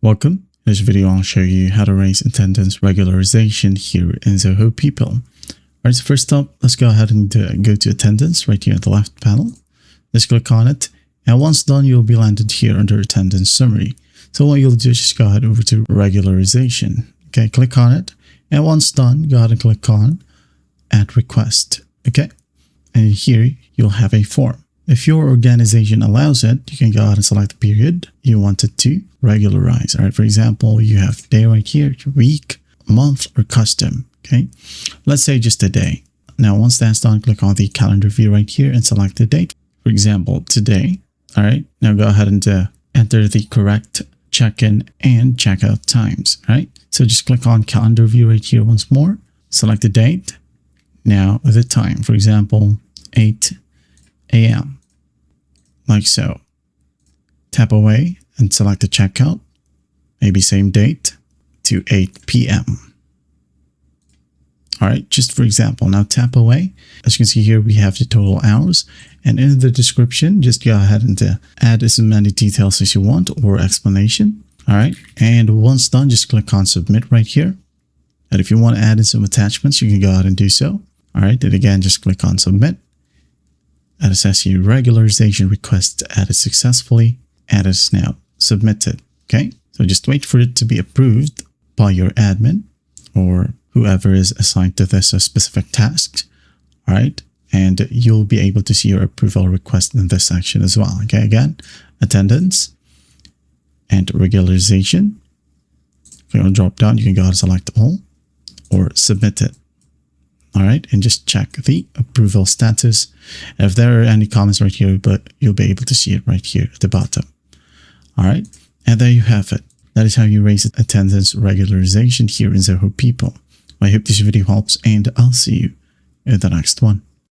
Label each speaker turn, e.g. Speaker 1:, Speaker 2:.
Speaker 1: Welcome. In this video, I'll show you how to raise attendance regularization here in Zoho People. Alright, so first up, let's go ahead and go to attendance right here at the left panel. Just click on it. And once done, you'll be landed here under attendance summary. So what you'll do is just go ahead over to regularization. Okay, click on it. And once done, go ahead and click on add request. Okay. And here you'll have a form. If your organization allows it, you can go ahead and select the period you want it to regularize. All right. For example, you have day right here, week, month, or custom. Okay. Let's say just a day. Now, once that's done, click on the calendar view right here and select the date. For example, today. All right. Now go ahead and enter the correct check-in and checkout times. All right. So just click on calendar view right here once more. Select the date. Now the time, for example, 8 a.m. like so. Tap away and select the checkout, maybe same date to 8 p.m. All right, just for example, now tap away. As you can see here, we have the total hours, and in the description, just go ahead and add as many details as you want or explanation. All right, and once done, just click on submit right here. And if you want to add in some attachments, you can go ahead and do so. All right, and again, just click on submit. And it says here, regularization request added successfully, and it's now submitted. Okay, so just wait for it to be approved by your admin or whoever is assigned to this specific task. All right, and you'll be able to see your approval request in this section as well. Okay, again, attendance and regularization. If you want to drop down, you can go ahead and select all or submit it. All right, and just check the approval status. If there are any comments right here, but you'll be able to see it right here at the bottom. All right, and there you have it. That is how you raise attendance regularization here in Zoho People. I hope this video helps, and I'll see you in the next one.